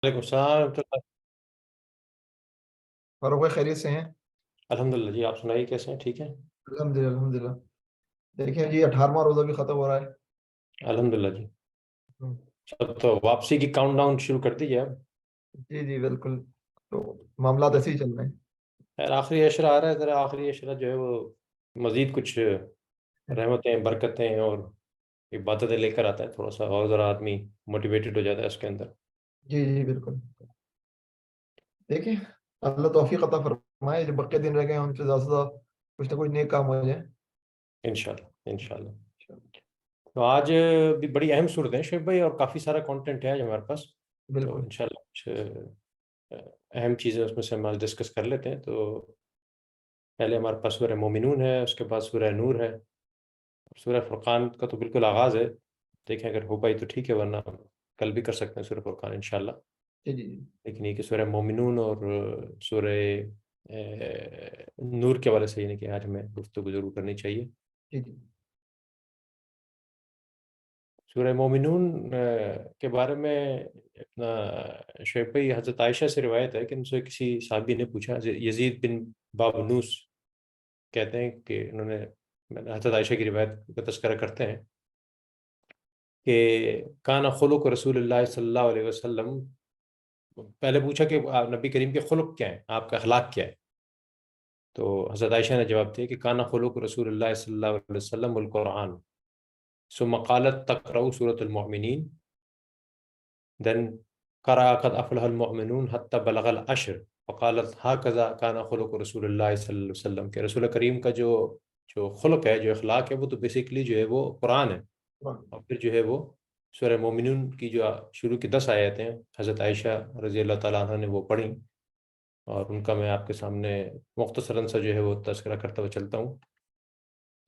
وعلیکم السلام ورحمۃ اللہ۔ فاروق بھائی خیریت سے ہیں؟ الحمد للہ جی، آپ سنائیے کیسے ہیں؟ ٹھیک ہیں؟ الحمد للہ الحمد للہ۔ دیکھیں جی 18واں روزہ بھی ختم ہو رہا ہے۔ الحمد للہ جی۔ ہم، تو واپسی کی کاؤنٹ ڈاؤن شروع کر دیجیے اب۔ جی جی بالکل، تو معاملات ایسے ہی چل رہے ہیں۔ خیر آخری عشرہ آ رہا ہے، ذرا آخری عشرہ جو ہے وہ مزید کچھ رحمتیں برکتیں اور عبادتیں لے کر آتا ہے، تھوڑا سا اور ذرا آدمی موٹیویٹڈ ہو جاتا ہے اس کے اندر۔ جی جی بالکل، دیکھیں اللہ توفیق عطا فرمائے، جو بقیہ دن رہ گئے ہیں ان سے زیادہ سے زیادہ کچھ نہ کچھ نیک کام ہو جائے۔ انشاءاللہ انشاءاللہ۔ تو آج بھی بڑی اہم صورت ہے شعیب بھائی، اور کافی سارا کانٹینٹ ہے آج ہمارے پاس، تو بالکل انشاءاللہ کچھ اہم چیزیں اس میں سے ہم ڈسکس کر لیتے ہیں۔ تو پہلے ہمارے پاس سورہ مومنون ہے، اس کے بعد سورہ نور ہے، سورہ فرقان کا تو بالکل آغاز ہے، دیکھیں اگر ہو پائی تو ٹھیک ہے، ورنہ کل بھی کر سکتے ہیں سورہ فرقان انشاءاللہ۔ جی جی جی لیکن یہ کہ سورہ مومنون اور سورہ نور کے حوالے سے، یعنی کہ آج ہمیں گفتگو ضرور کرنی چاہیے۔ جی جی سورہ مومنون کے بارے میں اپنا شعیب بھائی، حضرت عائشہ سے روایت ہے کہ ان سے کسی صحابی نے پوچھا، یزید بن بابنوس کہتے ہیں کہ انہوں نے حضرت عائشہ کی روایت کا تذکرہ کرتے ہیں کہ کان خلق رسول اللہ صلی اللہ علیہ وسلم، پہلے پوچھا کہ نبی کریم کے خلق کیا ہیں، آپ کا اخلاق کیا ہے؟ تو حضرت عائشہ نے جواب دیا کہ کان خلق رسول اللہ صلی اللہ علیہ وسلم القرآن، ثم قالت تقرأ سورة المؤمنین، then قرأ قد افلح المؤمنون حتى بلغ العشر، فقالت هكذا كان خلق رسول اللہ صلی اللہ علیہ وسلم، کہ رسول کریم کا جو خلق ہے، جو اخلاق ہے، وہ تو بیسیکلی جو ہے وہ قرآن ہے۔ اور پھر جو ہے وہ سورہ مومنون کی جو شروع کی 10 آیتیں ہیں، حضرت عائشہ رضی اللہ تعالیٰ عنہ نے وہ پڑھیں، اور ان کا میں آپ کے سامنے مختصراً سا جو ہے وہ تذکرہ کرتا ہوا چلتا ہوں۔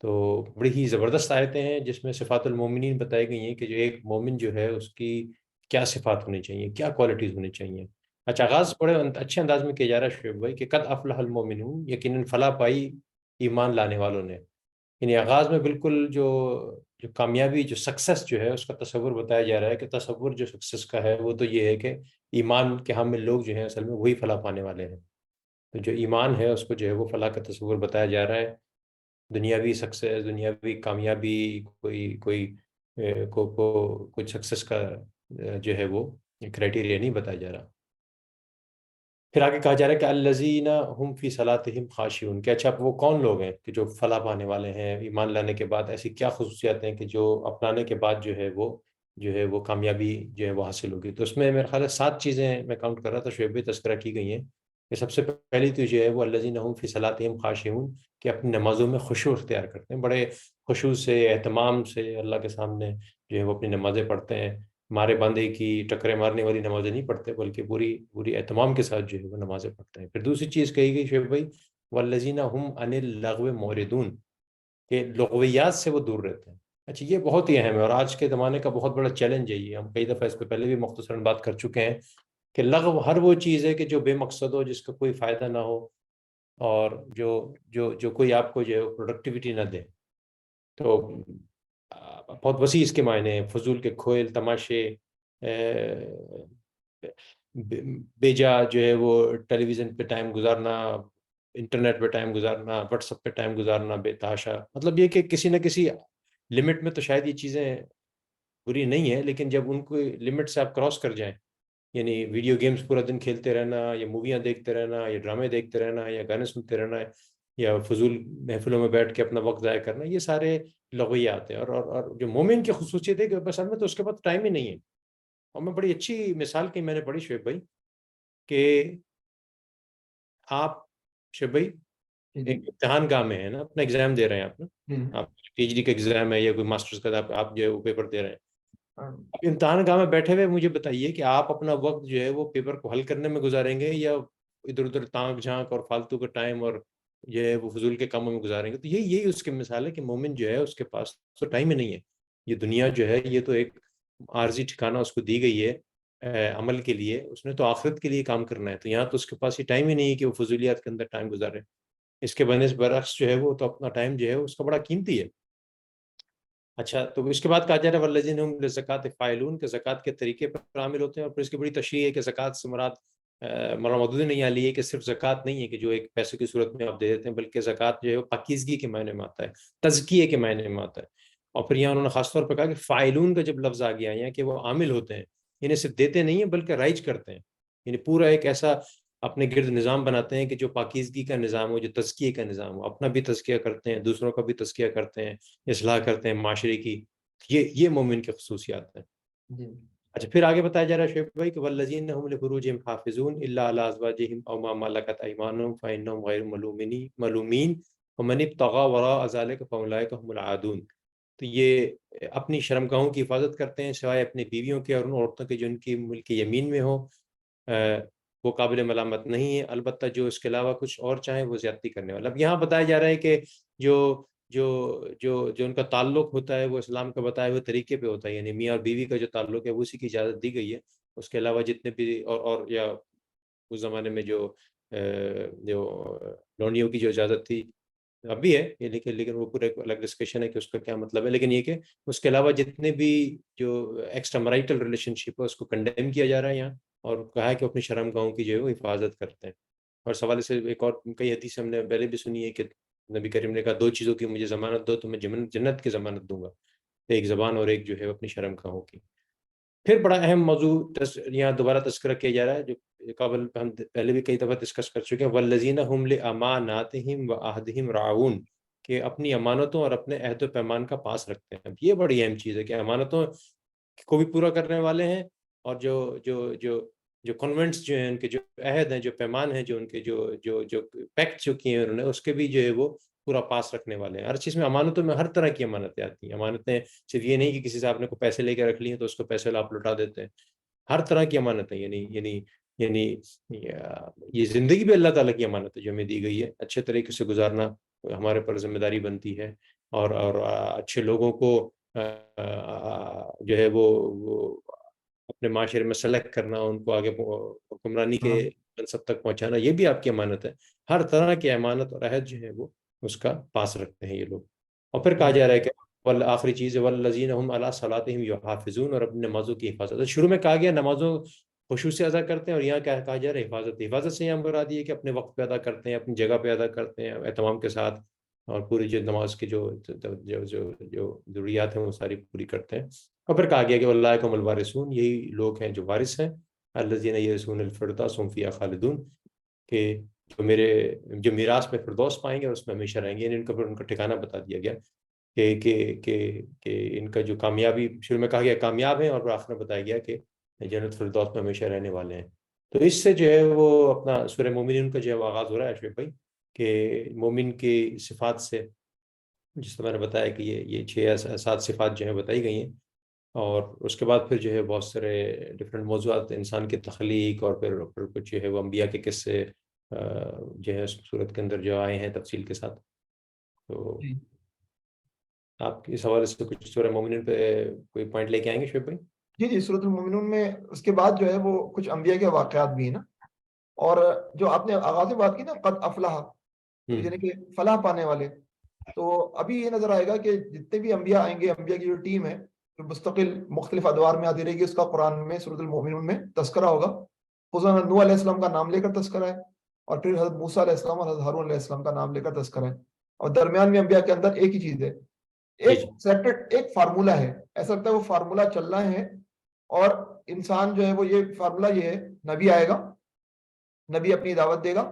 تو بڑی ہی زبردست آیتیں ہیں جس میں صفات المومنین بتائی گئی ہیں کہ جو ایک مومن جو ہے اس کی کیا صفات ہونی چاہیے، کیا کوالٹیز ہونی چاہیے۔ اچھا، آغاز بڑے اچھے انداز میں کیا جا رہا ہے شعیب بھائی کہ قد افلح المومنون، یقیناً فلاح پائی ایمان لانے والوں نے۔ یعنی آغاز میں بالکل جو کامیابی، جو سکسس جو ہے اس کا تصور بتایا جا رہا ہے، کہ تصور جو سکسس کا ہے وہ تو یہ ہے کہ ایمان کے حامل لوگ جو ہیں اصل میں وہی فلاح پانے والے ہیں۔ تو جو ایمان ہے اس کو جو ہے وہ فلاح کا تصور بتایا جا رہا ہے۔ دنیاوی سکسیس، دنیاوی کامیابی، کوئی سکسیس کا جو ہے وہ کرائٹیریا نہیں بتایا جا رہا۔ پھر آگے کہا جا رہا ہے کہ الذین ہم فی صلاتہم خاشعون، کہ اچھا وہ کون لوگ ہیں کہ جو فلاح پانے والے ہیں ایمان لانے کے بعد، ایسی کیا خصوصیات ہیں کہ جو اپنانے کے بعد جو ہے وہ کامیابی جو ہے وہ حاصل ہوگی۔ تو اس میں میرے خیال ہے 7 چیزیں میں کاؤنٹ کر رہا تھا، شعیب تذکرہ کی گئی ہیں کہ سب سے پہلی تو جو ہے وہ الذین ہم فی صلاتہم خاشعون، کہ اپنی نمازوں میں خشوع اختیار کرتے ہیں، بڑے خشوع سے، اہتمام سے اللہ کے سامنے جو ہے وہ اپنی نمازیں پڑھتے ہیں۔ مارے باندھے کی ٹکرے مارنے والی نمازیں نہیں پڑھتے، بلکہ پوری اہتمام کے ساتھ جو ہے وہ نمازیں پڑھتے ہیں۔ پھر دوسری چیز کہی گئی شعیب بھائی والذین هم عن اللغو معرضون، کہ لغویات سے وہ دور رہتے ہیں۔ اچھا، یہ بہت ہی اہم ہے اور آج کے زمانے کا بہت بڑا چیلنج ہے یہ، ہم کئی دفعہ اس پہ پہلے بھی مختصراً بات کر چکے ہیں کہ لغو ہر وہ چیز ہے کہ جو بے مقصد ہو، جس کا کوئی فائدہ نہ ہو، اور جو کوئی آپ کو جو ہے پروڈکٹیوٹی نہ دے۔ تو بہت وسیع اس کے معنی ہیں، فضول کے کھیل تماشے، بیجا جو ہے وہ ٹیلی ویژن پہ ٹائم گزارنا، انٹرنیٹ پہ ٹائم گزارنا، واٹس ایپ پہ ٹائم گزارنا بے تحاشا، مطلب یہ کہ کسی نہ کسی لمٹ میں تو شاید یہ چیزیں بری نہیں ہیں، لیکن جب ان کو لمٹ سے آپ کراس کر جائیں، یعنی ویڈیو گیمز پورا دن کھیلتے رہنا، یا موویاں دیکھتے رہنا، یا ڈرامے دیکھتے رہنا، یا گانے سنتے رہنا، یا فضول محفلوں میں بیٹھ کے اپنا وقت ضائع کرنا، یہ سارے لغویات ہیں۔ اور جو مومن کی خصوصیت ہے کہ بس میں تو اس کے بعد ٹائم ہی نہیں ہے۔ اور میں بڑی اچھی مثال کی میں نے پڑھی شعیب بھائی کہ آپ شعیب بھائی جی ایک جی امتحان گاہ میں ہے نا، اپنا ایگزام دے رہے ہیں آپ نا، جی آپ پی ایچ ڈی کا ایگزام ہے یا کوئی ماسٹرز کا، آپ جو ہے وہ پیپر دے رہے ہیں۔ ہاں، اب امتحان گاہ میں بیٹھے ہوئے مجھے بتائیے کہ آپ اپنا وقت جو ہے وہ پیپر کو حل کرنے میں گزاریں گے، یا ادھر ادھر تانک جھانک اور فالتو کا ٹائم اور جو ہے وہ فضول کے کاموں میں گزاریں گے۔ تو یہی اس کی مثال ہے کہ مومن جو ہے اس کے پاس تو ٹائم ہی نہیں ہے۔ یہ دنیا جو ہے یہ تو ایک عارضی ٹھکانہ اس کو دی گئی ہے عمل کے لیے، اس نے تو آخرت کے لیے کام کرنا ہے، تو یہاں تو اس کے پاس یہ ٹائم ہی نہیں ہے کہ وہ فضولیات کے اندر ٹائم گزارے۔ اس کے برعکس جو ہے وہ تو اپنا ٹائم جو ہے اس کا بڑا قیمتی ہے۔ اچھا تو اس کے بعد کہا جا رہا ہے والذین هم للزکات فاعلون کہ زکوٰۃ کے طریقے پر عامل ہوتے ہیں، اور پھر اس کی بڑی تشریح ہے کہ زکوٰۃ سے مراد مولانا مودودی نے یہاں لی ہے کہ صرف زکوٰۃ نہیں ہے کہ جو ایک پیسے کی صورت میں آپ دے دیتے ہیں، بلکہ زکوٰۃ جو ہے وہ پاکیزگی کے معنی میں آتا ہے، تزکیے کے معنی میں آتا ہے. اور پھر یہاں انہوں نے خاص طور پر کہا کہ فاعلون کا جب لفظ آ گیا یہاں کہ وہ عامل ہوتے ہیں، انہیں صرف دیتے نہیں ہیں بلکہ رائج کرتے ہیں، یعنی پورا ایک ایسا اپنے گرد نظام بناتے ہیں کہ جو پاکیزگی کا نظام ہو، جو تزکیے کا نظام ہو، اپنا بھی تزکیہ کرتے ہیں، دوسروں کا بھی تزکیہ کرتے ہیں، اصلاح کرتے ہیں معاشرے کی. یہ مومن کی خصوصیات ہیں. جی اچھا پھر آگے بتایا جا رہا ہے شعیب بھائی کہ والذین هم لفروجهم حافظون الا علی ازواجهم او ما ملکت ایمانهم فانهم غیر ملومین ومن ابتغى وراء ذلك فاولئک هم العادون. تو یہ اپنی شرمگاہوں کی حفاظت کرتے ہیں سوائے اپنی بیویوں کے اور ان عورتوں کے جو ان کی ملک یمین میں ہو، وہ قابل ملامت نہیں ہے، البتہ جو اس کے علاوہ کچھ اور چاہیں وہ زیادتی کرنے والا. اب یہاں بتایا جا رہا ہے کہ جو جو جو جو ان کا تعلق ہوتا ہے وہ اسلام کا بتائے ہوئے طریقے پہ ہوتا ہے، یعنی میاں اور بیوی کا جو تعلق ہے وہ اسی کی اجازت دی گئی ہے. اس کے علاوہ جتنے بھی اور یا اس زمانے میں جو لونڈیوں کی جو اجازت تھی اب بھی ہے، لیکن وہ پورا ایک الگ ڈسکشن ہے کہ اس کا کیا مطلب ہے. لیکن یہ کہ اس کے علاوہ جتنے بھی جو ایکسٹرا میرائٹل ریلیشن شپ ہے اس کو کنڈیم کیا جا رہا ہے یہاں، اور کہا ہے کہ اپنی شرم گاہوں کی جو ہے وہ حفاظت کرتے ہیں. اور سوال سے ایک اور کئی حدیث ہم نے پہلے بھی سنی ہے کہ نبی کریم نے کہا 2 چیزوں کی مجھے ضمانت دو تو میں جنت کی ضمانت دوں گا، ایک زبان اور ایک جو ہے اپنی شرم گاہوں کی. پھر بڑا اہم موضوع یہاں دوبارہ تذکرہ کیا جا رہا ہے جو قبل ہم پہلے بھی کئی دفعہ ڈسکس کر چکے ہیں، والذین هم لاماناتهم وعهدهم راعون، کہ اپنی امانتوں اور اپنے عہد و پیمان کا پاس رکھتے ہیں. یہ بڑی اہم چیز ہے کہ امانتوں کو بھی پورا کرنے والے ہیں، اور جو جو جو جو کنونٹس جو ہیں ان کے جو عہد ہیں، جو پیمان ہیں، جو ان کے جو جو جو پیکٹ جو کیے ہیں انہوں نے، اس کے بھی جو ہے وہ پورا پاس رکھنے والے ہیں. ہر چیز میں امانتوں میں ہر طرح کی امانتیں آتی ہیں. امانتیں صرف یہ نہیں کہ کسی سے آپ نے کو پیسے لے کے رکھ لیے تو اس کو پیسے آپ لوٹا دیتے ہیں، ہر طرح کی امانتیں، یعنی یہ زندگی بھی اللہ تعالیٰ کی امانت ہے جو ہمیں دی گئی ہے. اچھے طریقے سے گزارنا ہمارے پر ذمہ داری بنتی ہے، اور اچھے لوگوں کو جو ہے وہ اپنے معاشرے میں سلیکٹ کرنا، ان کو آگے حکمرانی کے منصب تک پہنچانا، یہ بھی آپ کی امانت ہے. ہر طرح کی امانت اور عہد جو ہے وہ اس کا پاس رکھتے ہیں یہ لوگ. اور پھر کہا جا رہا ہے کہ آخری چیز ہے والذین هم علی صلاتهم یحافظون، اور اپنی نمازوں کی حفاظت. شروع میں کہا گیا نمازوں خشوع سے ادا کرتے ہیں، اور یہاں کیا کہا جا رہا ہے حفاظت سے. یہاں مراد یہ کہ اپنے وقت پہ ادا کرتے ہیں، اپنی جگہ پہ ادا کرتے ہیں اہتمام کے ساتھ، اور پوری جو نماز کی جو ضروریات ہیں وہ ساری پوری کرتے ہیں. اور پھر کہا گیا کہ اولئک هم الوارثون، یہی لوگ ہیں جو وارث ہیں، الذین یرثون الفردوس هم فیہا خالدون، کہ جو میراث میں فردوس پائیں گے اور اس میں ہمیشہ رہیں گے. یعنی ان کا ٹھکانہ بتا دیا گیا کہ ان کا جو کامیابی شروع میں کہا گیا کامیاب ہیں، اور پھر آخر میں بتایا گیا کہ جنت فردوس میں ہمیشہ رہنے والے ہیں. تو اس سے جو ہے وہ اپنا سورہ مومنین کا جو ہے آغاز ہو رہا ہے اشرف بھائی، کہ مومن کی صفات سے، جس طرح میں نے بتایا کہ یہ 6 یا 7 صفات جو ہیں بتائی گئی ہیں. اور اس کے بعد پھر جو ہے بہت سارے ڈفرینٹ موضوعات، انسان کی تخلیق، اور پھر کچھ جو ہے وہ انبیاء کے قصے جو ہے صورت کے اندر جو آئے ہیں تفصیل کے ساتھ. تو آپ اس حوالے سے کچھ سورہ مومنین پہ کوئی پوائنٹ لے کے آئیں گے شعیب بھائی؟ جی سورۃ المومنون میں اس کے بعد جو ہے وہ کچھ انبیاء کے واقعات بھی ہیں نا. اور جو آپ نے آغاز میں بات کی نا قد افلح، یعنی کہ فلاح پانے والے، تو ابھی یہ نظر آئے گا کہ جتنے بھی انبیاء آئیں گے، انبیاء کی جو ٹیم ہے جو مستقل مختلف ادوار میں آتی رہے گی، اس کا قرآن میں سورۃ المومنون میں تذکرہ ہوگا. خصوصاً نوح علیہ السلام کا نام لے کر تذکرہ ہے، اور پھر حضرت موسیٰ علیہ السلام اور حضرت ہارون علیہ السلام کا نام لے کر تذکرہ ہے. اور درمیان میں انبیاء کے اندر ایک ہی چیز ہے، ایک سیپریٹ ایک فارمولہ ہے. ایسا لگتا ہے وہ فارمولہ چل رہا ہے، اور انسان جو ہے وہ یہ فارمولہ یہ ہے، نبی آئے گا، نبی اپنی دعوت دے گا،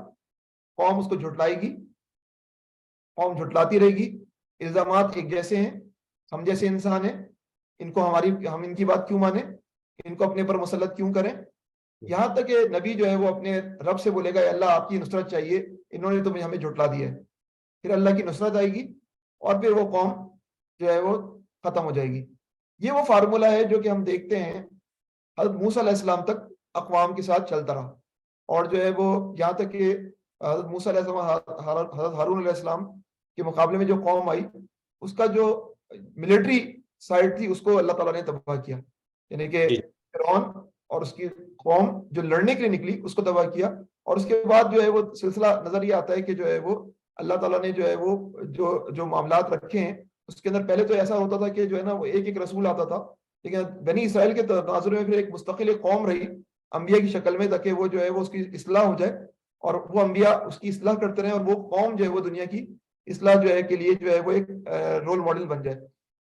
قوم اس کو جھٹلائے گی، قوم جھٹلاتی رہے گی، الزامات ایک جیسے ہیں، ہم جیسے انسان ہیں، ان کو ہم ان کی بات کیوں مانیں، ان کو اپنے پر مسلط کیوں کریں. یہاں تک کہ نبی جو ہے وہ اپنے رب سے بولے گا اے اللہ آپ کی نصرت چاہیے، انہوں نے تو ہمیں جھٹلا دیا ہے. پھر اللہ کی نصرت آئے گی، اور پھر وہ قوم جو ہے وہ ختم ہو جائے گی. یہ وہ فارمولہ ہے جو کہ ہم دیکھتے ہیں حضرت موسیٰ علیہ السلام تک اقوام کے ساتھ چلتا رہا. اور جو ہے وہ یہاں تک کہ حضرت موسیٰ علیہ السلام حضرت ہارون علیہ السلام کے مقابلے میں جو قوم آئی، اس کا جو ملٹری سائڈ تھی اس کو اللہ تعالیٰ نے تباہ کیا. یعنی کہ فرعون اور اس کی قوم جو لڑنے کے لیے نکلی اس کو تباہ کیا. اور اس کے بعد جو ہے وہ سلسلہ نظر یہ آتا ہے کہ جو ہے وہ اللہ تعالیٰ نے جو ہے وہ جو معاملات رکھے ہیں اس کے اندر پہلے تو ایسا ہوتا تھا کہ جو ہے نا وہ ایک ایک رسول آتا تھا، لیکن بنی اسرائیل کے تناظر میں پھر ایک مستقل ایک قوم رہی انبیاء کی شکل میں، تاکہ وہ جو ہے وہ اس کی اصلاح ہو جائے اور وہ انبیاء اس کی اصلاح کرتے رہے، اور وہ قوم جو ہے وہ دنیا کی اصلاح جو ہے کے لیے جو ہے وہ ایک رول ماڈل بن جائے.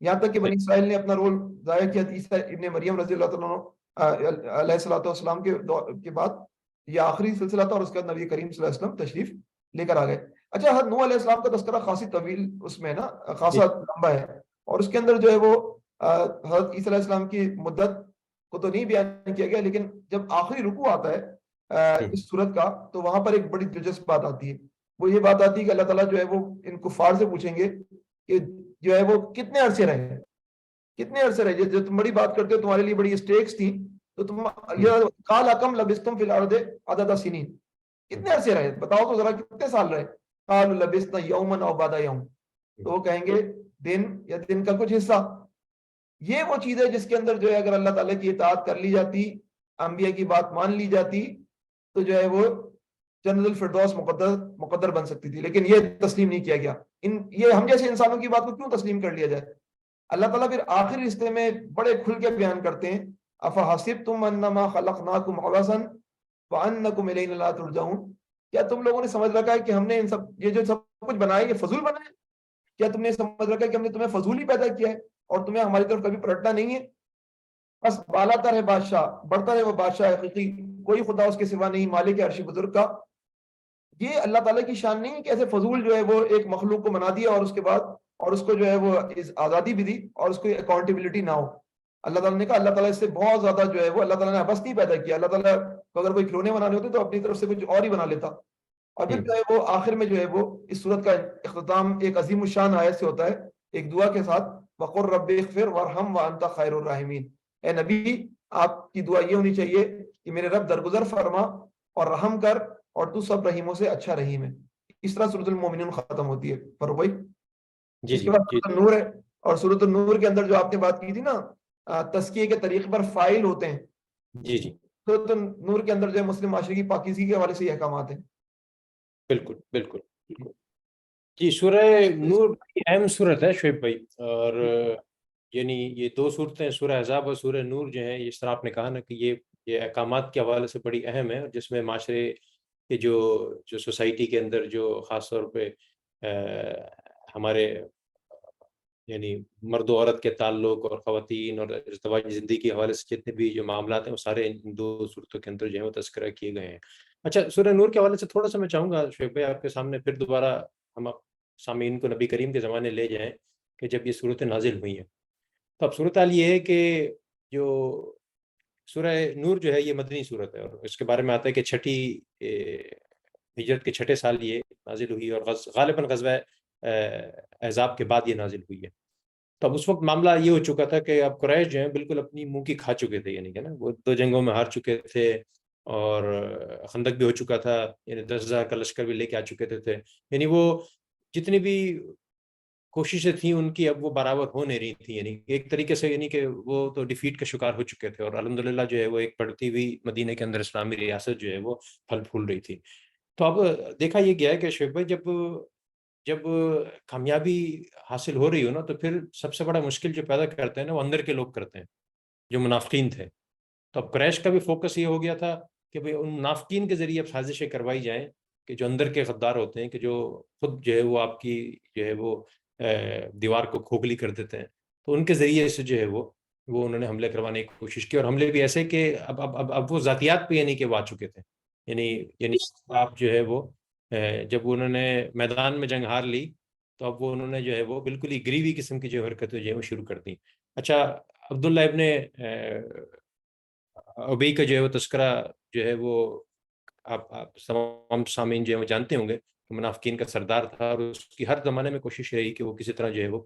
یہاں تک کہ بنی اسرائیل نے اپنا رول ضائع کیا عیسیٰ ابن مریم رضی اللہ تعالیٰ علیہ الصلوۃ والسلام کے بعد. یہ آخری سلسلہ تھا، اور اس کے بعد نبی کریم صلی اللہ علیہ وسلم تشریف لے کر آ گئے. اچھا، حضرت نوح علیہ السلام کا تذکرہ خاصی طویل اس میں نا خاصا لمبا ہے، اور اس کے اندر جو ہے وہ حضرت عیسیٰ علیہ السلام کی مدت کو تو نہیں بیان کیا گیا، لیکن جب آخری رکوع آتا ہے اس صورت کا، تو وہاں پر ایک بڑی دلچسپ بات آتی ہے. وہ یہ بات آتی ہے کہ اللہ تعالیٰ جو ہے وہ ان کفار سے پوچھیں گے کہ جو ہے وہ کتنے عرصے رہے، کتنے عرصے رہے، جو تم بڑی بات کرتے ہو، تمہارے لیے بڑی اسٹیکس تھی، تو تم یہ قال کم لبثتم فی الارض عدد سنین، کتنے عرصے رہے، بتاؤ تو ذرا کتنے سال رہے. قالوا لبثنا یوما او بعض یوم، تو وہ کہیں گے دن یا دن کا کچھ حصہ. یہ وہ چیز ہے جس کے اندر جو ہے اگر اللہ تعالیٰ کی اطاعت کر لی جاتی، انبیاء کی بات مان لی جاتی، تو جو ہے وہ جنت الفردوس مقدر بن سکتی تھی. لیکن یہ تسلیم نہیں کیا گیا. یہ ہم جیسے انسانوں کی بات کو کیوں تسلیم کر لیا جائے؟ اللہ تعالیٰ پھر آخری رشتے میں بڑے کھل کے بیان کرتے ہیں، افحسبتم انما خلقناکم عبثا وانکم الینا لا ترجعون، کیا تم لوگوں نے سمجھ رکھا ہے کہ ہم نے یہ جو سب کچھ بنایا یہ فضول بنا ہے؟ کیا تم نے سمجھ رکھا ہے کہ ہم نے تمہیں فضول ہی پیدا کیا ہے اور تمہیں ہماری طرف کبھی پلٹنا نہیں ہے؟ بس بالا تر ہے بادشاہ، بڑھتا ہے وہ بادشاہ حقیقی، کوئی خدا اس کے سوا نہیں، مالک عرش بزرگ کا. یہ اللہ تعالیٰ کی شان نہیں ہے کہ ایسے فضول جو ہے وہ ایک مخلوق کو بنا دیا اور اس کے بعد اور اس کو جو ہے وہ آزادی بھی دی اور اس کو اکاؤنٹیبلٹی نہ ہو. اللہ تعالیٰ نے کہا اللہ تعالیٰ اس سے بہت زیادہ جو ہے وہ اللہ تعالیٰ نے عبث نہیں پیدا کیا. اللہ تعالیٰ کو اگر کوئی کھلونے بنانے ہوتے تو اپنی طرف سے کچھ اور ہی بنا لیتا. اور پھر جو ہے وہ آخر میں جو ہے وہ اس صورت کا اختتام ایک عظیم الشان آیت سے ہوتا ہے، ایک دعا کے ساتھ، وَقُلْ رَبِّ اغْفِرْ وَارْحَمْ وَأَنْتَ خَيْرُ الرَّاحِمِينَ. اے نبی، آپ کی دعا یہ ہونی چاہیے کہ میرے رب درگزر فرما اور رحم کر، اور تو سب رحیموں سے اچھا رحیم ہے. اس طرح سورۃ المومنون ختم ہوتی ہے. فاروق بھائی، جی اس کے جی بعد جی سورۃ النور ہے، اور سورۃ النور کے اندر جو آپ نے بات کی تھی نا تزکیے کے طریقے پر فائل ہوتے ہیں، جی جی سورۃ النور کے اندر جو ہے مسلم معاشرے کی پاکیزگی کے حوالے سے یہ احکامات ہیں. بالکل بالکل بالکل. جی، سورہ نور بڑی اہم صورت ہے شعیب بھائی، اور یعنی یہ دو صورتیں سورہ احزاب اور سورہ نور جو ہیں، اس طرح آپ نے کہا نا کہ یہ احکامات کے حوالے سے بڑی اہم ہے، جس میں معاشرے کے جو سوسائٹی کے اندر جو خاص طور پہ ہمارے یعنی مرد و عورت کے تعلق اور خواتین اور ازدواجی زندگی کے حوالے سے جتنے بھی جو معاملات ہیں وہ سارے ان دو صورتوں کے اندر جو ہے وہ تذکرہ کیے گئے ہیں. اچھا، سورہ نور کے حوالے سے تھوڑا سا میں چاہوں گا شعیب بھائی آپ کے سامنے، پھر دوبارہ ہم سامعین کو نبی کریم کے زمانے لے جائیں کہ جب یہ صورتیں نازل ہوئی ہیں. تو اب صورتحال یہ ہے کہ جو سورہ نور جو ہے یہ مدنی صورت ہے، اور اس کے بارے میں آتا ہے کہ چھٹی ہجرت کے چھٹے سال یہ نازل ہوئی، اور غالباً غزوہ احزاب کے بعد یہ نازل ہوئی ہے. تو اب اس وقت معاملہ یہ ہو چکا تھا کہ اب قریش جو ہیں بالکل اپنی منہ کی کھا چکے تھے، یعنی کہ نا وہ 2 جنگوں میں ہار چکے تھے، اور خندق بھی ہو چکا تھا، یعنی 10,000 کا لشکر بھی لے کے آ چکے تھے. یعنی وہ جتنی بھی کوششیں تھیں ان کی اب وہ برابر ہو نہیں رہی تھیں، یعنی ایک طریقے سے یعنی کہ وہ تو ڈیفیٹ کا شکار ہو چکے تھے، اور الحمدللہ جو ہے وہ ایک بڑھتی ہوئی مدینہ کے اندر اسلامی ریاست جو ہے وہ پھل پھول رہی تھی. تو اب دیکھا یہ گیا ہے کہ شعیب بھائی جب کامیابی حاصل ہو رہی ہو نا، تو پھر سب سے بڑا مشکل جو پیدا کرتے ہیں نا وہ اندر کے لوگ کرتے ہیں جو منافقین تھے. تو اب قریش کا بھی فوکس یہ ہو گیا تھا کہ بھئی ان منافقین کے ذریعے اب سازشیں کروائی جائیں کہ جو اندر کے غدار ہوتے ہیں، کہ جو خود جو ہے وہ آپ کی جو ہے وہ دیوار کو کھوکھلی کر دیتے ہیں، تو ان کے ذریعے سے جو ہے وہ انہوں نے حملے کروانے کی کوشش کی، اور حملے بھی ایسے کہ اب وہ ذاتیات پہ یعنی کہ وہ آ چکے تھے. یعنی آپ جو ہے وہ جب انہوں نے میدان میں جنگ ہار لی، تو اب وہ انہوں نے جو ہے وہ بالکل ہی گریوی قسم کی جو حرکتیں جو ہے وہ شروع کر دیں. اچھا، عبداللہ ابن ابی کا جو ہے وہ تذکرہ جو ہے وہ آپ تمام سامعین جو ہے وہ جانتے ہوں گے کہ منافقین کا سردار تھا، اور اس کی ہر زمانے میں کوشش رہی کہ وہ کسی طرح جو ہے وہ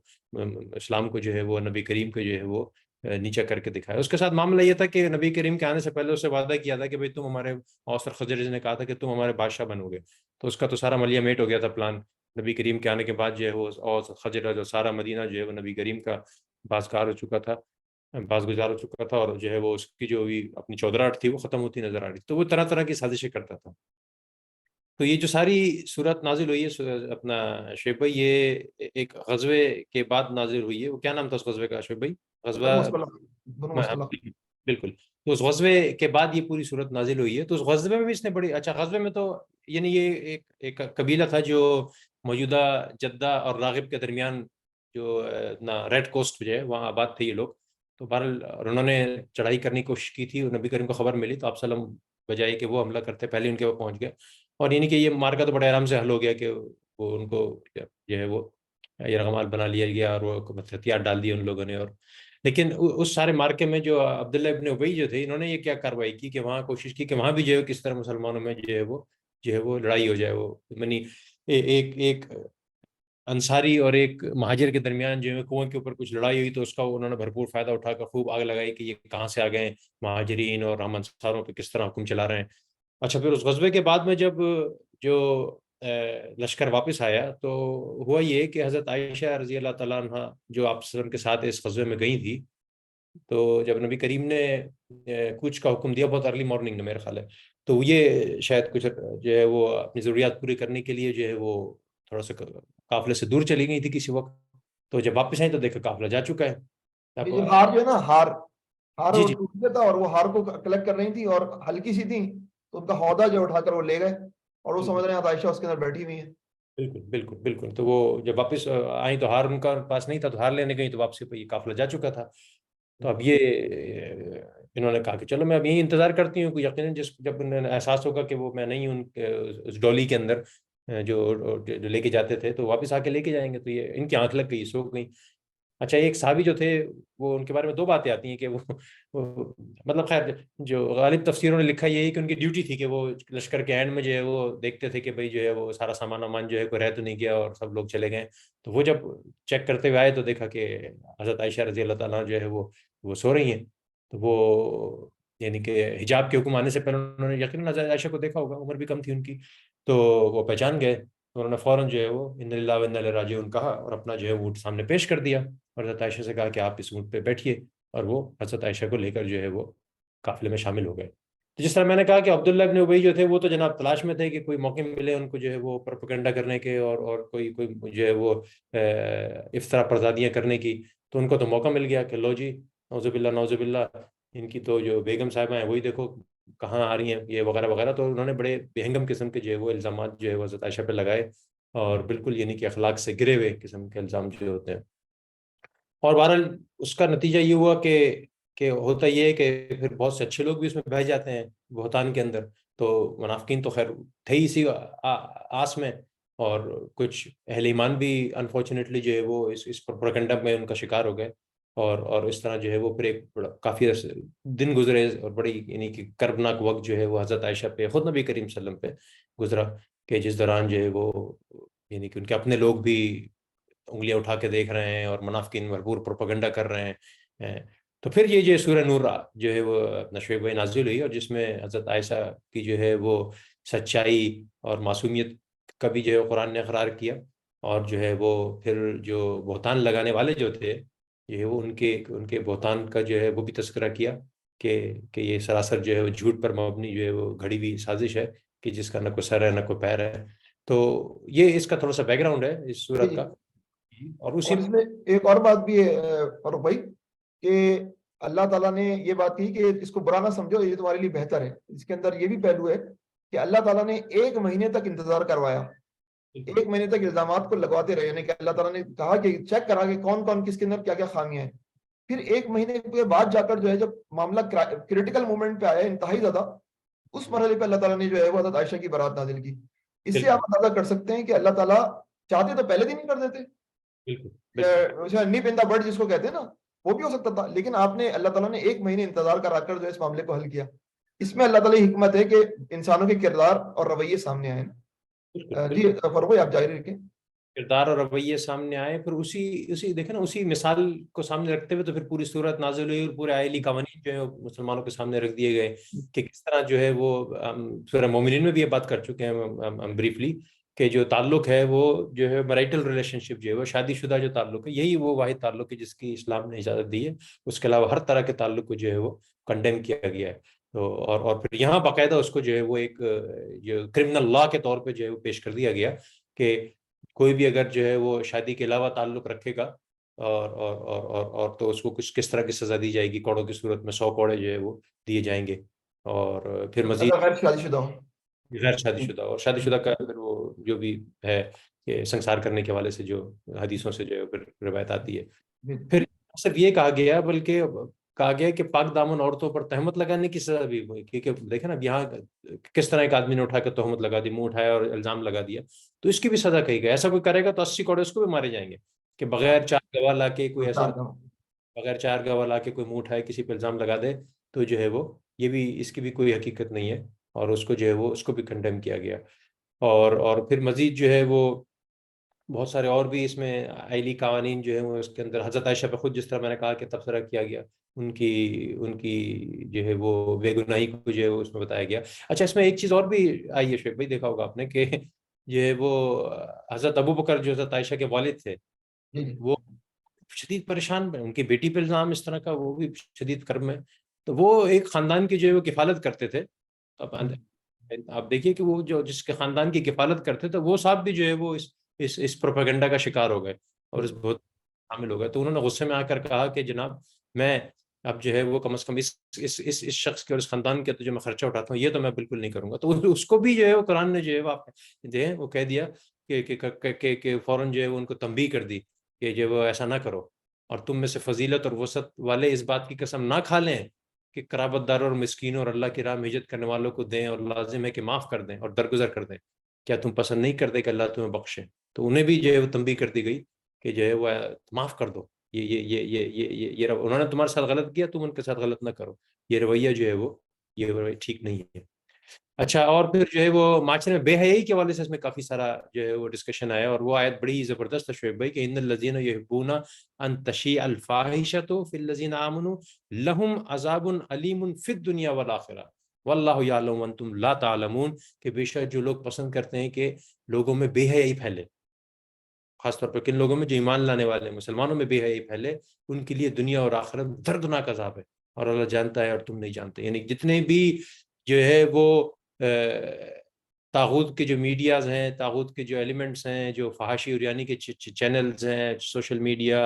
اسلام کو جو ہے وہ نبی کریم کو جو ہے وہ نیچا کر کے دکھایا. اس کے ساتھ معاملہ یہ تھا کہ نبی کریم کے آنے سے پہلے اس سے وعدہ کیا تھا کہ بھئی تم ہمارے، اوس اور خزرج نے کہا تھا کہ تم ہمارے بادشاہ بنو گے. تو اس کا تو سارا ملیہ میٹ ہو گیا تھا پلان. نبی کریم کے آنے کے بعد جو ہے وہ اوس خزرج اور سارا مدینہ جو ہے وہ نبی کریم کا بازگار ہو چکا تھا، باز گزار ہو چکا تھا، اور جو ہے وہ اس کی جو بھی اپنی چودراہٹ تھی وہ ختم ہوتی نظر آ رہی. تو وہ طرح طرح کی سازشیں کرتا تھا. تو یہ جو ساری صورت نازل ہوئی ہے اپنا شعیب بھائی، یہ ایک غزوے کے بعد نازل ہوئی ہے. وہ کیا نام تھا اس غزوے کا شعیب بھائی؟ غزوہ بنو مصطلق. بالکل. تو اس غزوے کے بعد یہ پوری صورت نازل ہوئی ہے. تو اس غزوے میں بھی اس نے بڑی اچھا، غزوے میں تو یعنی یہ ایک قبیلہ تھا جو موجودہ جدہ اور راغب کے درمیان جو ریڈ کوسٹ جو ہے وہاں آباد تھے یہ لوگ. تو بہرحال انہوں نے چڑھائی کرنے کی کوشش کی تھی، نبی کریم کو خبر ملی تو آپ سلم بجائے کہ وہ حملہ کرتے پہلے ان کے وہ پہنچ گئے. اور یعنی کہ یہ مارکا تو بڑے آرام سے حل ہو گیا کہ وہ ان کو جو ہے وہ یرغمال بنا لیا گیا اور وہ ہتھیار ڈال دیے ان لوگوں نے. اور لیکن اس سارے مارکے میں جو عبداللہ ابن ابی جو تھے، انہوں نے یہ کیا کارروائی کی کہ وہاں کوشش کی کہ وہاں بھی جو ہے کس طرح مسلمانوں میں جو ہے وہ لڑائی ہو جائے. وہ یعنی ایک انصاری اور ایک مہاجر کے درمیان جو ہے کنویں کے اوپر کچھ لڑائی ہوئی تو اس کا انہوں نے بھرپور فائدہ اٹھا کر خوب آگ لگائی کہ یہ کہاں سے آ گئے مہاجرین اور ہم انصاروں پہ کس طرح حکم چلا رہے ہیں. اچھا، پھر اس غزوے کے بعد میں جب جو لشکر واپس آیا تو ہوا یہ کہ حضرت عائشہ رضی اللہ تعالیٰ عنہ جو آپ وسلم کے ساتھ اس غزوے میں گئی تھی، تو جب نبی کریم نے کوچ کا حکم دیا بہت ارلی مارننگ میں میرا خیال ہے، تو یہ شاید کچھ جو ہے وہ اپنی ضروریات پوری کرنے کے لیے جو ہے وہ تھوڑا سا قافلے سے دور چلی گئی تھی کسی وقت. تو جب واپس آئیں تو دیکھا قافلہ جا چکا ہے. یہ جو ہار جو ہے نا، ہار جی وہ جی ٹوٹ گیا تھا اور وہ ہار کو کلیکٹ کر رہی تھی اور ہلکی سی تھی تو ان کا ہودہ جو اٹھا کر وہ لے گئے اور وہ سمجھ رہے ہیں عائشہ اس کے اندر بیٹھی ہوئی ہیں. بالکل بالکل بالکل. تو وہ جب واپس آئیں تو ہار ان کا پاس نہیں تھا، تو ہار لینے گئی تو واپسی پہ یہ قافلہ جا چکا تھا. تو اب یہ انہوں نے کہا کہ چلو میں اب یہی انتظار کرتی ہوں کہ یقیناً جب انہیں احساس ہوگا کہ وہ میں نہیں ہوں اس ڈولی کے اندر جو لے کے جاتے تھے، تو واپس آ کے لے کے جائیں گے. تو یہ ان کی آنکھ لگ گئی، سو گئی. اچھا، ایک صحابی جو تھے وہ ان کے بارے میں دو باتیں آتی ہیں کہ وہ مطلب خیر جو غالب تفسیروں نے لکھا یہ ہے کہ ان کی ڈیوٹی تھی کہ وہ لشکر کے اینڈ میں جو ہے وہ دیکھتے تھے کہ بھئی جو ہے وہ سارا سامان وامان جو ہے کوئی رہ تو نہیں گیا اور سب لوگ چلے گئے. تو وہ جب چیک کرتے ہوئے آئے تو دیکھا کہ حضرت عائشہ رضی اللہ تعالیٰ جو ہے وہ سو رہی ہیں. تو وہ یعنی کہ حجاب کے حکم آنے سے پہلے انہوں نے یقیناً حضرت عائشہ کو دیکھا ہوگا، عمر بھی کم تھی ان کی. تو وہ پہچان گئے، تو انہوں نے فوراً جو ہے وہ ان للہ و انا الیہ راجعون کہا اور اپنا جو ہے اونٹ سامنے پیش کر دیا اور حضرت عائشہ سے کہا کہ آپ اس اونٹ پہ بیٹھیے. اور وہ حضرت عائشہ کو لے کر جو ہے وہ قافلے میں شامل ہو گئے. تو جس طرح میں نے کہا کہ عبداللہ ابن ابی جو تھے وہ تو جناب تلاش میں تھے کہ کوئی موقع ملے ان کو جو ہے وہ پروپیگنڈا کرنے کے اور کوئی جو ہے وہ افطرا پرزادیاں کرنے کی. تو ان کو تو موقع مل گیا کہ لو جی نعوذ باللہ ان کی تو جو بیگم صاحبہ ہیں وہی دیکھو کہاں آ رہی ہیں یہ وغیرہ وغیرہ. تو انہوں نے بڑے بہنگم قسم کے جو ہے وہ الزامات جو ہے وہ حضرت عائشہ پہ لگائے اور بالکل یعنی کہ اخلاق سے گرے ہوئے قسم کے الزام جو ہوتے ہیں. اور بہرحال اس کا نتیجہ یہ ہوا کہ ہوتا یہ ہے کہ پھر بہت سے اچھے لوگ بھی اس میں بہہ جاتے ہیں بہتان کے اندر. تو منافقین تو خیر تھے ہی اسی آس میں، اور کچھ اہل ایمان بھی انفارچونیٹلی جو ہے وہ اس پروپیگنڈا میں ان کا شکار ہو گئے. اور اس طرح جو ہے وہ پھر ایک کافی دن گزرے اور بڑی یعنی کہ کربناک وقت جو ہے وہ حضرت عائشہ پہ خود نبی کریم صلی اللہ علیہ وسلم پہ گزرا کہ جس دوران جو ہے وہ یعنی کہ ان کے اپنے لوگ بھی انگلیاں اٹھا کے دیکھ رہے ہیں اور منافقین بھرپور پروپیگنڈا کر رہے ہیں. تو پھر یہ جو سورہ نور جو ہے وہ اپنا شعیب بھائی نازل ہوئی اور جس میں حضرت عائشہ کی جو ہے وہ سچائی اور معصومیت کا بھی جو ہے قرآن نے اقرار کیا. اور جو ہے وہ پھر جو بہتان لگانے والے جو تھے یہ وہ ان کے بہتان کا جو ہے وہ بھی تذکرہ کیا کہ یہ سراسر جو ہے وہ جھوٹ پر مبنی جو ہے وہ گھڑی ہوئی سازش ہے کہ جس کا نہ کوئی سر ہے نہ کوئی پیر ہے. تو یہ اس کا تھوڑا سا بیک گراؤنڈ ہے اس صورت کا. اور اسی اور اس میں ایک اور بات بھی ہے فاروق بھائی کہ اللہ تعالیٰ نے یہ بات کی کہ اس کو برا نہ سمجھو، یہ تمہارے لیے بہتر ہے. اس کے اندر یہ بھی پہلو ہے کہ اللہ تعالیٰ نے 1 مہینے تک انتظار کروایا، 1 مہینے تک الزامات کو لگواتے رہے. یعنی کہ اللہ تعالیٰ نے کہا کہ چیک کرا کہ کون کون کس کے اندر کیا کیا خامیاں ہیں. پھر 1 مہینے کے بعد جا کر جو ہے جب معاملہ کریٹیکل مومنٹ پہ آیا انتہائی زیادہ، اس مرحلے پہ اللہ تعالیٰ نے جو ہے وہ حضرت عائشہ کی برات نازل کی. اس سے آپ اندازہ کر سکتے ہیں کہ اللہ تعالیٰ چاہتے تو پہلے دن ہی کر دیتے، نیپ ان دا برڈ جس کو کہتے ہیں نا، وہ بھی ہو سکتا تھا. لیکن آپ نے اللہ تعالیٰ نے 1 مہینے انتظار کرا کر جو ہے اس معاملے کو حل کیا. اس میں اللہ تعالیٰ کی حکمت ہے کہ انسانوں کے کردار اور رویے سامنے آئے. جی فروغ آپ جاری رکھیں. کردار اور رویے سامنے آئے، پھر اسی دیکھیں نا اسی مثال کو سامنے رکھتے ہوئے تو پھر پوری صورت نازل ہوئی اور پورے آئلی قوانین جو ہے مسلمانوں کے سامنے رکھ دیے گئے کہ کس طرح جو ہے وہ سورہ مومنین میں بھی یہ بات کر چکے ہیں ہم بریفلی کہ جو تعلق ہے وہ جو ہے میرٹل ریلیشن شپ جو ہے وہ شادی شدہ جو تعلق ہے یہی وہ واحد تعلق ہے جس کی اسلام نے اجازت دی ہے. اس کے علاوہ ہر طرح کے تعلق کو جو ہے وہ کنڈیم کیا گیا ہے. تو اور پھر یہاں باقاعدہ اس کو جو ہے وہ ایک جو کرمنل لا کے طور پہ جو ہے وہ پیش کر دیا گیا کہ کوئی بھی اگر جو ہے وہ شادی کے علاوہ تعلق رکھے گا اور تو اس کو کس طرح کی سزا دی جائے گی، کوڑوں کی صورت میں 100 کوڑے جو ہے وہ دیے جائیں گے. اور پھر مزید اگر غیر شادی شدہ ہو. غیر شادی شدہ، اور شادی شدہ کا پھر وہ جو بھی ہے کہ سنسار کرنے کے حوالے سے جو حدیثوں سے جو ہے پھر روایت آتی ہے. پھر صرف یہ کہا گیا بلکہ کہا گیا کہ پاک دامن عورتوں پر تہمت لگانے کی سزا بھی ہوئی، کیونکہ دیکھیں نا یہاں کس طرح ایک آدمی نے اٹھا کے تہمت لگا دی، منہ اٹھایا اور الزام لگا دیا، تو اس کی بھی سزا کہی گئی. ایسا کوئی کرے گا تو 80 کوڑے اس کو بھی مارے جائیں گے کہ بغیر 4 گواہ لا کے کوئی ایسا بغیر 4 گواہ لا کے کوئی منہ اٹھائے کسی پہ الزام لگا دے تو جو ہے وہ یہ بھی اس کی بھی کوئی حقیقت نہیں ہے، اور اس کو جو ہے وہ اس کو بھی کنڈیم کیا گیا. اور پھر مزید جو ہے وہ بہت سارے اور بھی اس میں آئلی قوانین جو ہے وہ اس کے اندر حضرت عائشہ پہ خود جس طرح میں نے کہا کہ تبصرہ کیا گیا، ان کی جو ہے وہ بے گناہی کو جو ہے وہ اس میں بتایا گیا. اچھا اس میں ایک چیز اور بھی آئی ہے شیخ بھائی، دیکھا ہوگا آپ نے کہ جو ہے وہ حضرت ابو بکر جو حضرت عائشہ کے والد تھے وہ شدید پریشان، ان کی بیٹی پہ الزام اس طرح کا، وہ بھی شدید کرب میں، تو وہ ایک خاندان کی جو ہے وہ کفالت کرتے تھے. اب آپ دیکھیے کہ وہ جو جس کے خاندان کی کفالت کرتے تھے وہ صاحب بھی جو ہے وہ اس پروپیگنڈا کا شکار ہو گئے اور اس بہت شامل ہو گئے. تو انہوں نے غصے میں آ کر کہا کہ جناب میں اب جو ہے وہ کم از کم اس شخص کے اور اس خاندان کے تو جو میں خرچہ اٹھاتا ہوں یہ تو میں بالکل نہیں کروں گا. تو اس کو بھی جو ہے وہ قرآن نے جو ہے وہ کہہ دیا کہ فوراً جو ہے وہ ان کو تنبیہ کر دی کہ جو وہ ایسا نہ کرو، اور تم میں سے فضیلت اور وسعت والے اس بات کی قسم نہ کھا لیں کہ قرابت داروں اور مسکینوں اور اللہ کی راہ میں ہجرت کرنے والوں کو دیں، اور لازم ہے کہ معاف کر دیں اور درگزر کر دیں. کیا تم پسند نہیں کرتے کہ اللہ تمہیں بخشے؟ تو انہیں بھی جو ہے وہ تنبیہ کر دی گئی کہ جو ہے وہ معاف کر دو، یہ انہوں نے تمہارے ساتھ غلط کیا، تم ان کے ساتھ غلط نہ کرو. یہ رویہ جو ہے وہ یہ رویہ ٹھیک نہیں ہے. اچھا اور پھر جو ہے وہ معاشرے میں بے حیائی کے حوالے سے اس میں کافی سارا جو ہے وہ ڈسکشن آیا، اور وہ آیت بڑی زبردست ہے شعیب بھائی کہ ان الذین یحبون ان تشیع الفاحشۃ فی الذین آمنوا لہم عذاب علیم فی الدنیا والآخرہ واللہ یعلم وانتم لا تعلمون، کہ بے شک جو لوگ پسند کرتے ہیں کہ لوگوں میں بے حیائی پھیلے، خاص طور پر کن لوگوں میں جو ایمان لانے والے مسلمانوں میں بے حیائی پھیلے، ان کے لیے دنیا اور آخرت میں دردناک عذاب ہے، اور اللہ جانتا ہے اور تم نہیں جانتے. یعنی جتنے بھی جو ہے وہ طاغوت کے جو میڈیاز ہیں، طاغوت کے جو ایلیمنٹس ہیں، جو فحاشی اور یعنی کے چینلز ہیں، سوشل میڈیا،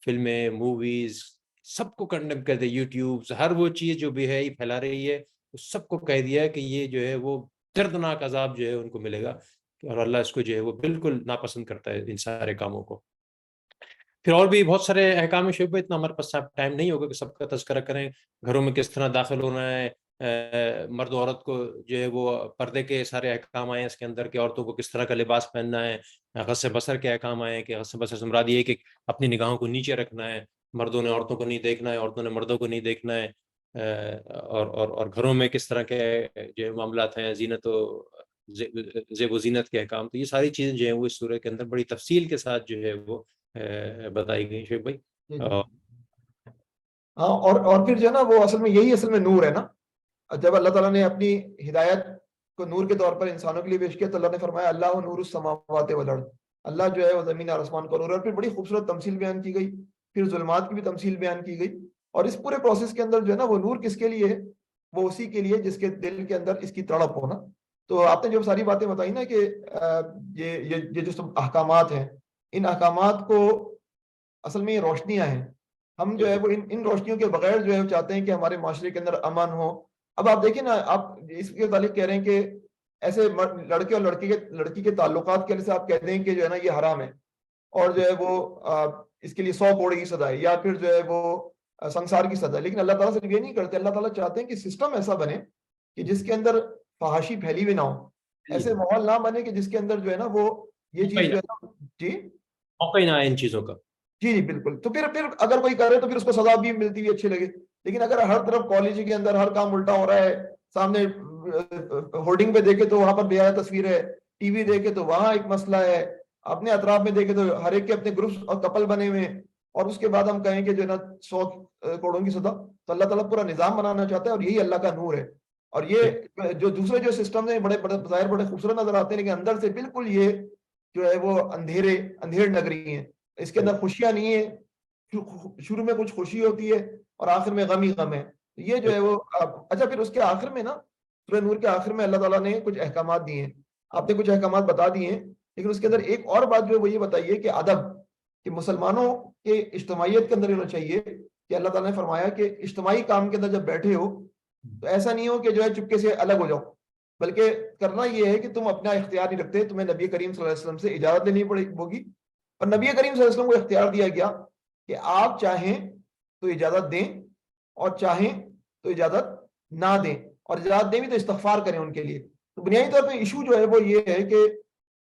فلمیں، موویز، سب کو کنڈم کر دے، یوٹیوب، ہر وہ چیز جو بے حیائی پھیلا رہی ہے اس سب کو کہہ دیا ہے کہ یہ جو ہے وہ دردناک عذاب جو ہے ان کو ملے گا، اور اللہ اس کو جو ہے وہ بالکل ناپسند کرتا ہے ان سارے کاموں کو. پھر اور بھی بہت سارے احکام شعبہ، اتنا ہمارے پاس ٹائم نہیں ہوگا کہ سب کا تذکرہ کریں. گھروں میں کس طرح داخل ہونا ہے، مرد و عورت کو جو ہے وہ پردے کے سارے احکام آئے ہیں اس کے اندر، کہ عورتوں کو کس طرح کا لباس پہننا ہے. غض بصر کے احکام آئے ہیں کہ غض بصر سے مراد یہ ہے کہ اپنی نگاہوں کو نیچے رکھنا ہے، مردوں نے عورتوں کو نہیں دیکھنا ہے، عورتوں نے مردوں کو نہیں دیکھنا ہے. اور گھروں میں کس طرح کے جو معاملات ہیں، زینت و زیب و زینت کے احکام. تو یہ ساری چیزیں جو ہیں وہ اس سورہ کے اندر بڑی تفصیل کے ساتھ جو ہے وہ بتائی گئی شیخ بھائی. ہاں اور پھر جو ہے نا وہ اصل میں نور ہے نا. جب اللہ تعالیٰ نے اپنی ہدایت کو نور کے طور پر انسانوں کے لیے پیش کیا تو اللہ نے فرمایا اللہ نور السماوات والارض، اللہ جو ہے وہ زمین اور آسمان کا نور ہے. اور پھر بڑی خوبصورت تمثیل بیان کی گئی، پھر ظلمات کی بھی تمثیل بیان کی گئی. اور اس پورے پروسیس کے اندر جو ہے نا وہ نور کس کے لیے ہے؟ وہ اسی کے لیے جس کے دل کے اندر اس کی تڑپ ہونا. تو آپ نے جو ساری باتیں بتائی نا کہ یہ جو سب احکامات ہیں، ان احکامات کو اصل میں یہ روشنیاں ہیں. ہم جو ہے وہ ان روشنیوں کے بغیر جو ہے چاہتے ہیں کہ ہمارے معاشرے کے اندر امن ہو. اب آپ دیکھیں نا، آپ اس کے متعلق کہہ رہے ہیں کہ ایسے لڑکے اور لڑکی کے تعلقات کے لیے آپ کہتے ہیں کہ جو ہے نا یہ حرام ہے، اور جو ہے وہ اس کے لیے 100 کوڑے کی سزا ہے، یا پھر جو ہے وہ سنسار کی سزا ہے. لیکن اللہ تعالیٰ صرف یہ نہیں کرتے، اللہ تعالیٰ چاہتے ہیں کہ سسٹم ایسا بنے کہ جس کے اندر فحاشی پھیلی ہوئی نہ ہو، ایسے ماحول نہ بنے کہ جس کے اندر جو ہے نا وہ یہ چیز جو ہے نا موقع ہی نہ آئے ان چیزوں کا. جی بالکل. تو پھر اگر کوئی کرے تو پھر اس کو سزا بھی ملتی ہوئی اچھی لگے. لیکن اگر ہر طرف کالج کے اندر ہر کام الٹا ہو رہا ہے، سامنے ہورڈنگ پہ دیکھے تو وہاں پر بے حیا تصویر ہے، ٹی وی دیکھے تو وہاں ایک مسئلہ ہے، اپنے اطراف میں دیکھے تو ہر ایک کے اپنے گروپس اور کپل بنے ہوئے ہیں، اور اس کے بعد ہم کہیں کہ جو ہے نا 100 کوڑوں کی سزا. تو اللہ تعالیٰ پورا نظام بنانا چاہتا ہے، اور یہی اللہ کا نور ہے. اور یہ جو دوسرے جو سسٹم ہیں بڑے ظاہر بڑے خوبصورت نظر آتے ہیں، لیکن اندر سے بالکل یہ جو ہے وہ اندھیر نگری ہیں. اس کے اندر خوشیاں نہیں ہیں، شروع میں کچھ خوشی ہوتی ہے اور آخر میں غم ہی غم ہے. یہ جو ہے وہ اچھا پھر اس کے آخر میں نا سورہ نور کے آخر میں اللہ تعالیٰ نے کچھ احکامات دیے ہیں. آپ نے کچھ احکامات بتا دیے ہیں, لیکن اس کے اندر ایک اور بات جو ہے وہ یہ بتائیے کہ ادب کہ مسلمانوں کے اجتماعیت کے اندر ہونا چاہیے کہ اللہ تعالیٰ نے فرمایا کہ اجتماعی کام کے اندر جب بیٹھے ہو تو ایسا نہیں ہو کہ جو ہے چپکے سے الگ ہو جاؤ, بلکہ کرنا یہ ہے کہ تم اپنا اختیار نہیں رکھتے, تمہیں نبی کریم صلی اللہ علیہ وسلم سے اجازت لینی ہوگی. اور نبی کریم صلی اللہ علیہ وسلم کو اختیار دیا گیا کہ آپ چاہیں تو اجازت دیں اور چاہیں تو اجازت نہ دیں, اور اجازت دیں بھی تو استغفار کریں ان کے لیے. تو بنیادی طور پہ ایشو جو ہے وہ یہ ہے کہ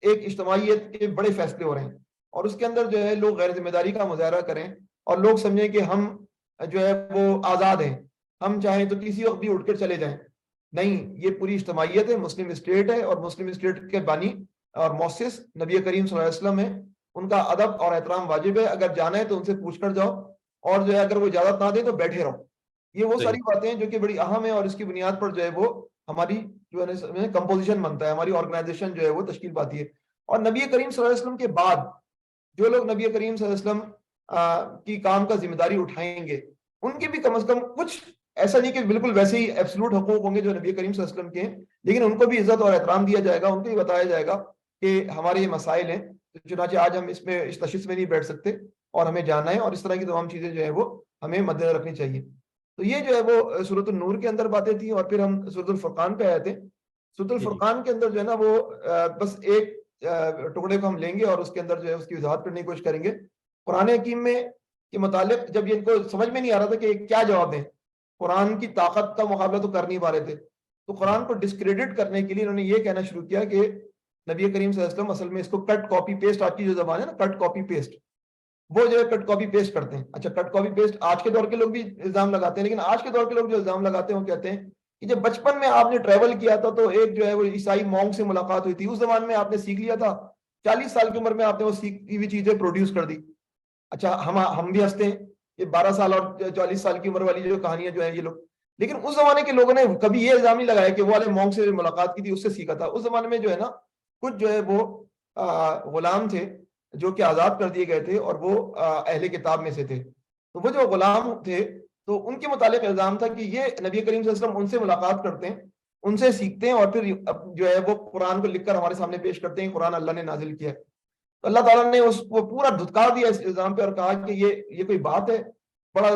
ایک اجتماعیت کے بڑے فیصلے ہو رہے ہیں اور اس کے اندر جو ہے لوگ غیر ذمہ داری کا مظاہرہ کریں اور لوگ سمجھیں کہ ہم جو ہے وہ آزاد ہیں, ہم چاہیں تو کسی وقت بھی اٹھ کر چلے جائیں. نہیں, یہ پوری اجتماعیت ہے, مسلم اسٹیٹ ہے, اور مسلم اسٹیٹ کے بانی اور مؤسس نبی کریم صلی اللہ علیہ وسلم ہے. ان کا ادب اور احترام واجب ہے, اگر جانا ہے تو ان سے پوچھ کر جاؤ, اور جو ہے اگر وہ اجازت نہ دیں تو بیٹھے رہو. یہ وہ ساری باتیں ہیں جو کہ بڑی اہم ہیں, اور اس کی بنیاد پر جو ہے وہ ہماری جو ہے کمپوزیشن بنتا ہے, ہماری آرگنائزیشن جو ہے وہ تشکیل پاتی ہے. اور نبی کریم صلی اللہ علیہ وسلم کے بعد جو لوگ نبی کریم صلی اللہ علیہ وسلم کی کام کا ذمہ داری اٹھائیں گے, ان کے بھی کم از کم کچھ, ایسا نہیں کہ بالکل ویسے ہی ایبسلوٹ حقوق ہوں گے جو نبی کریم صلی اللہ علیہ وسلم کے ہیں, لیکن ان کو بھی عزت اور احترام دیا جائے گا, ان کو بھی بتایا جائے گا کہ ہمارے یہ مسائل ہیں, چنانچہ آج ہم اس تشخیص میں نہیں بیٹھ سکتے اور ہمیں جانا ہے, اور اس طرح کی تمام چیزیں جو ہے وہ ہمیں مد نظر رکھنی چاہیے. تو یہ جو ہے وہ سورۃ النور کے اندر باتیں تھیں. اور پھر ہم سورۃ الفرقان پہ آئے تھے. سورۃ الفرقان کے اندر جو ہے نا وہ بس ایک ٹکڑے کو ہم لیں گے اور اس کے اندر جو ہے اس کی وضاحت کرنے کی کوشش کریں گے. قرآن حکیم میں کے متعلق جب ان کو سمجھ میں نہیں آ رہا تھا کہ کیا جواب دیں, قرآن کی طاقت کا مقابلہ تو کر نہیں پا رہے تھے, تو قرآن کو ڈسکریڈٹ کرنے کے لیے انہوں نے یہ کہنا شروع کیا کہ نبی کریم صلی اللہ علیہ وسلم اصل میں اس کو کٹ کاپی پیسٹ, آج کی جو زبان ہے نا کٹ کاپی پیسٹ, وہ جو ہے کٹ کاپی پیسٹ کرتے ہیں. اچھا کٹ کاپی پیسٹ آج کے دور کے لوگ بھی الزام لگاتے ہیں, لیکن آج کے دور کے لوگ جو الزام لگاتے ہیں وہ کہتے ہیں کہ جب بچپن میں آپ نے ٹریول کیا تھا تو ایک جو ہے وہ عیسائی مونک سے ملاقات ہوئی تھی, اس زمان میں آپ نے سیکھ لیا تھا, 40 سال کی عمر میں آپ نے وہ سیکھی ہوئی چیزیں پروڈیوس کر دی. اچھا ہم بھی ہنستے ہیں یہ 12 سال اور 40 سال کی عمر والی جو کہانیاں جو ہیں یہ لوگ, لیکن اس زمانے کے لوگوں نے کبھی یہ الزام نہیں لگایا کہ وہ والے مونک سے ملاقات کی تھی اس سے سیکھا تھا. اس زمانے میں جو ہے نا کچھ جو ہے وہ غلام تھے جو کہ آزاد کر دیے گئے تھے, اور وہ اہل کتاب میں سے تھے. تو وہ جو غلام تھے تو ان کے متعلق الزام تھا کہ یہ نبی کریم صلی اللہ علیہ وسلم ان سے ملاقات کرتے ہیں, ان سے سیکھتے ہیں, اور پھر جو ہے وہ قرآن کو لکھ کر ہمارے سامنے پیش کرتے ہیں, قرآن اللہ نے نازل کیا ہے. تو اللہ تعالیٰ نے اس کو پورا دھتکار دیا اس الزام پہ اور کہا کہ یہ کوئی بات ہے, بڑا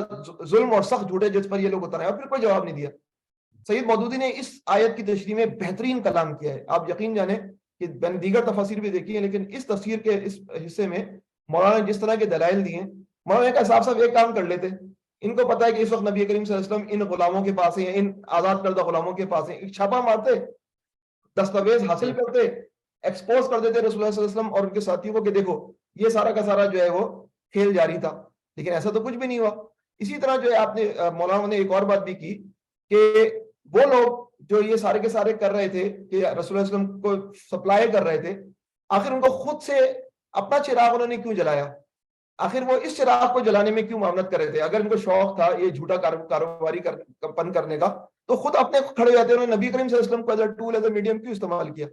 ظلم اور سخت جھوٹ ہے جس پر یہ لوگ اتر آئے, اور پھر کوئی جواب نہیں دیا. سید مودودی نے اس آیت کی تشریح میں بہترین کلام کیا ہے. آپ یقین جانیں کہ میں نے دیگر تفاسیر بھی دیکھی ہیں, لیکن اس تفسیر کے اس حصے میں مولانا نے جس طرح کے دلائل دیے ہیں, مولانا کا صاحب ایک کام کر لیتے, ان کو پتا ہے کہ اس وقت نبی کریم صلی اللہ علیہ وسلم ان غلاموں کے پاس ہیں, ان آزاد کردہ غلاموں کے پاس ہیں, ایک چھاپا مارتے, دستاویز حاصل کرتے, ایکسپوز کر دیتے رسول اللہ صلی اللہ علیہ وسلم اور ان کے ساتھیوں کو کہ دیکھو یہ سارا کا سارا جو ہے وہ کھیل جاری تھا, لیکن ایسا تو کچھ بھی نہیں ہوا. اسی طرح جو ہے آپ نے مولانا نے ایک اور بات بھی کی کہ وہ لوگ جو یہ سارے کے سارے کر رہے تھے کہ رسول اللہ علیہ وسلم کو سپلائی کر رہے تھے, آخر ان کو خود سے اپنا چراغ انہوں نے کیوں جلایا, آخر وہ اس چراغ کو جلانے میں کیوں معاونت کر رہے تھے؟ اگر ان کو شوق تھا یہ جھوٹا کاروباری پن کرنے کا تو خود اپنے کھڑے جاتے, انہوں نے نبی کریم صلی اللہ علیہ وسلم کو as a tool, as a medium کیوں استعمال کیا؟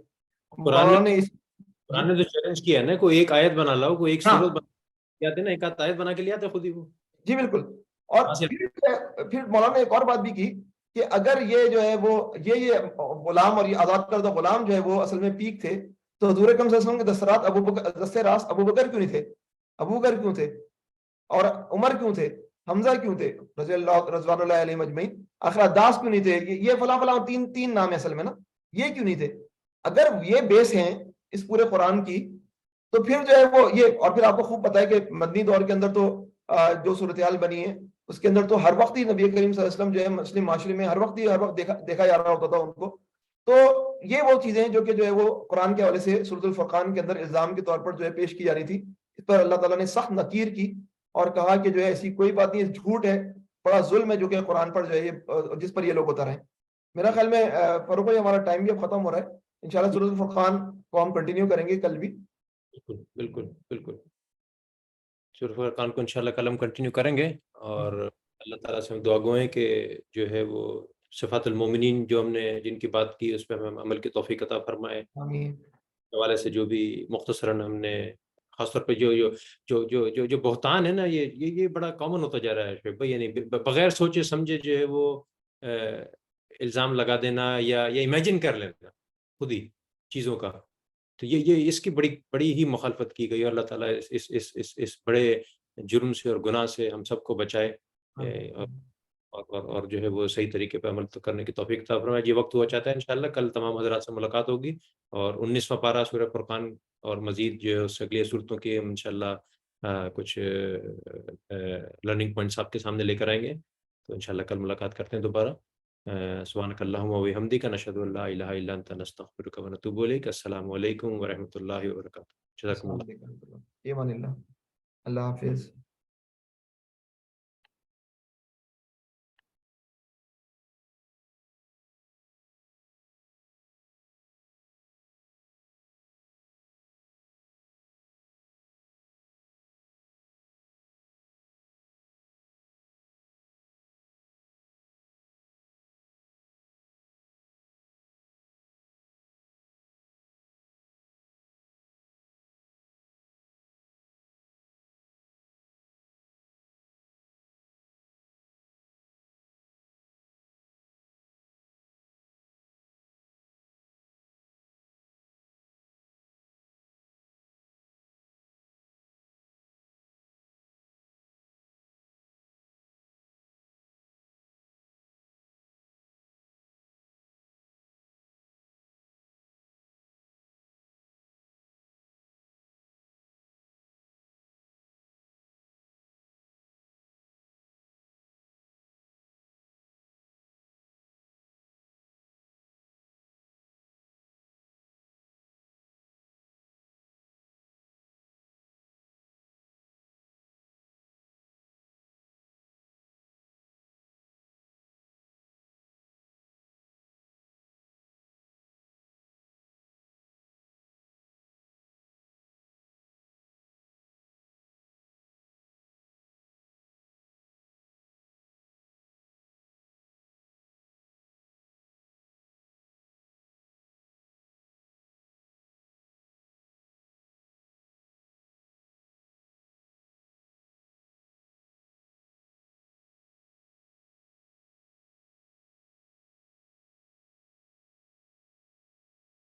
قرآن نے تو چیلنج کیا ہے نا, کوئی ایک آیت بنا لاؤ, کوئی ایک سورت بنا کے نا, ایک آیت بنا کے لیا تھا خود ہی وہ. جی بالکل. اور پھر مولانا نے ایک اور بات بھی کی کہ اگر یہ جو ہے وہ یہ غلام اور یہ آزاد کردہ غلام جو ہے وہ اصل میں پیک تھے, تو حضور اکرم صلی اللہ علیہ وسلم کے دستے راست ابو بکر کیوں نہیں تھے, ابو بکر کیوں تھے, اور عمر کیوں تھے, حمزہ کیوں تھے, رضوان اللہ علیہ مجمعین, آخر عباس کیوں نہیں تھے, یہ فلاں فلاں تین نام ہے اصل میں نا, یہ کیوں نہیں تھے؟ اگر یہ بیس ہیں اس پورے قرآن کی تو پھر جو ہے وہ یہ, اور پھر آپ کو خوب پتا ہے کہ مدنی دور کے اندر تو جو صورتحال بنی ہے اس کے اندر تو ہر وقت ہی نبی کریم صلی اللہ علیہ وسلم جو ہے مسلم معاشرے میں ہر وقت دیکھا جا رہا ہوتا تھا ان کو. تو یہ وہ چیزیں جو کہ جو ہے وہ قرآن کے حوالے سے سورۃ الفرقان کے اندر الزام کے طور پر جو ہے پیش کی جا رہی تھی, اس پر اللہ تعالیٰ نے سخت نکیر کی اور کہا کہ جو ہے ایسی کوئی بات نہیں, جھوٹ ہے, بڑا ظلم ہے جو کہ قرآن پر جو ہے جس پر یہ لوگ اتر ہیں. میرا خیال میں فاروق بھائی ہمارا ٹائم بھی اب ختم ہو رہا ہے, انشاءاللہ سورۃ الفرقان کو ہم کنٹینیو کریں گے کل بھی. بالکل سورۃ الفرقان کو انشاءاللہ کل ہم کنٹینیو کریں گے, اور اللہ تعالیٰ سے ہم دعا گوئیں کہ جو ہے وہ صفات المومنین جو ہم نے جن کی بات کی اس پہ ہمیں عمل کی توفیق عطا فرمائے. آمین. حوالے سے جو بھی مختصراً ہم نے خاص طور پہ جو بہتان ہے نا، یہ بڑا کامن ہوتا جا رہا ہے شعیب بھائی، یعنی بغیر سوچے سمجھے جو ہے وہ الزام لگا دینا یا امیجن کر لینا خود ہی چیزوں کا. تو یہ اس کی بڑی ہی مخالفت کی گئی، اور اللہ تعالیٰ اس بڑے جرم سے اور گناہ سے ہم سب کو بچائے، اور جو ہے وہ صحیح طریقے پہ عمل کرنے کی توفیق عطا فرمائے. یہ وقت ہوا چاہتا ہے انشاءاللہ کل تمام حضرات سے ملاقات ہوگی، اور 19واں پارہ سورہ فرقان اور مزید جو ہے اس سے اگلی صورتوں کی ہم انشاءاللہ کچھ لرننگ پوائنٹس آپ کے سامنے لے کر آئیں گے. تو انشاءاللہ کل ملاقات کرتے ہیں دوبارہ. سبحانک اللہم و بحمدک، نشہد ان لا الہ الا انت، نستغفرک و نتوب الیک. السلام علیکم ورحمۃ اللہ وبرکاتہ. جزاکم اللہ. السلام علیکم. ایمان اللہ. اللہ حافظ.